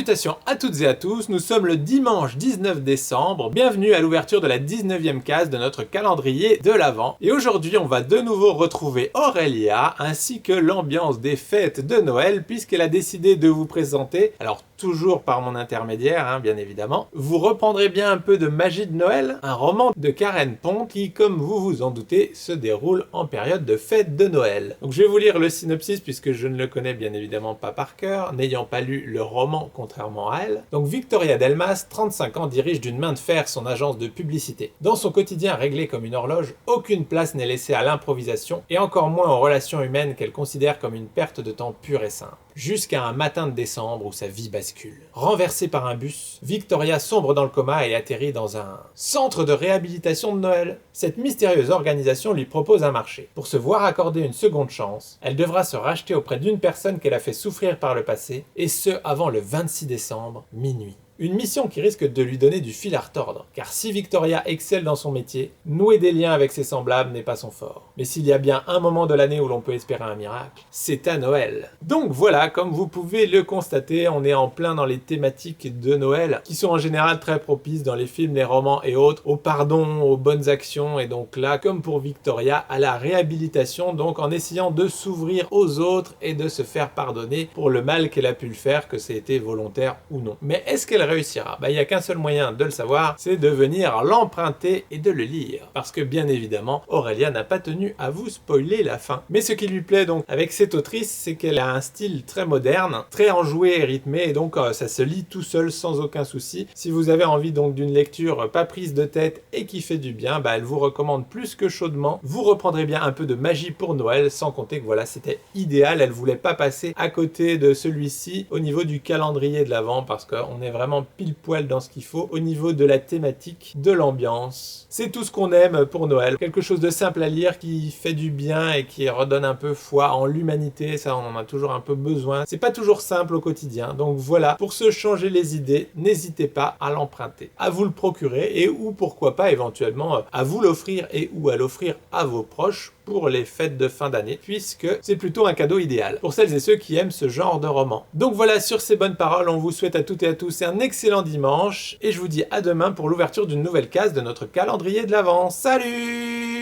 Salutations à toutes et à tous, nous sommes le dimanche 19 décembre, bienvenue à l'ouverture de la 19e case de notre calendrier de l'Avent. Et aujourd'hui on va de nouveau retrouver Aurélia, ainsi que l'ambiance des fêtes de Noël, puisqu'elle a décidé de vous présenter, alors toujours par mon intermédiaire, bien évidemment, vous reprendrez bien un peu de Magie de Noël, un roman de Karen Pont qui, comme vous vous en doutez, se déroule en période de fête de Noël. Donc je vais vous lire le synopsis puisque je ne le connais bien évidemment pas par cœur, n'ayant pas lu le roman contrairement à elle. Donc Victoria Delmas, 35 ans, dirige d'une main de fer son agence de publicité. Dans son quotidien réglé comme une horloge, aucune place n'est laissée à l'improvisation et encore moins aux relations humaines qu'elle considère comme une perte de temps pure et simple. Jusqu'à un matin de décembre où sa vie bascule. Renversée par un bus, Victoria sombre dans le coma et atterrit dans un centre de réhabilitation de Noël. Cette mystérieuse organisation lui propose un marché. Pour se voir accorder une seconde chance, elle devra se racheter auprès d'une personne qu'elle a fait souffrir par le passé, et ce avant le 26 décembre, minuit. Une mission qui risque de lui donner du fil à retordre, car si Victoria excelle dans son métier, nouer des liens avec ses semblables n'est pas son fort. Mais s'il y a bien un moment de l'année où l'on peut espérer un miracle, c'est à Noël. Donc voilà, comme vous pouvez le constater, on est en plein dans les thématiques de Noël, qui sont en général très propices dans les films, les romans et autres, au pardon, aux bonnes actions, et donc là, comme pour Victoria, à la réhabilitation, donc en essayant de s'ouvrir aux autres et de se faire pardonner pour le mal qu'elle a pu le faire, que c'est été volontaire ou non. Mais est-ce qu'elle réussira? Il n'y a qu'un seul moyen de le savoir, c'est de venir l'emprunter et de le lire. Parce que bien évidemment, Aurélia n'a pas tenu à vous spoiler la fin. Mais ce qui lui plaît donc avec cette autrice, c'est qu'elle a un style très moderne, très enjoué et rythmé, et donc ça se lit tout seul sans aucun souci. Si vous avez envie donc d'une lecture pas prise de tête et qui fait du bien, elle vous recommande plus que chaudement. Vous reprendrez bien un peu de magie pour Noël, sans compter que voilà, c'était idéal, elle voulait pas passer à côté de celui-ci au niveau du calendrier de l'Avent, parce qu'on est vraiment pile poil dans ce qu'il faut au niveau de la thématique, de l'ambiance. C'est tout ce qu'on aime pour Noël. Quelque chose de simple à lire qui fait du bien et qui redonne un peu foi en l'humanité. Ça, on en a toujours un peu besoin. C'est pas toujours simple au quotidien. Donc voilà, pour se changer les idées, n'hésitez pas à l'emprunter, à vous le procurer et ou pourquoi pas éventuellement à vous l'offrir et ou à l'offrir à vos proches pour les fêtes de fin d'année, puisque c'est plutôt un cadeau idéal pour celles et ceux qui aiment ce genre de roman. Donc voilà, sur ces bonnes paroles, on vous souhaite à toutes et à tous un excellent dimanche, et je vous dis à demain pour l'ouverture d'une nouvelle case de notre calendrier de l'Avent. Salut!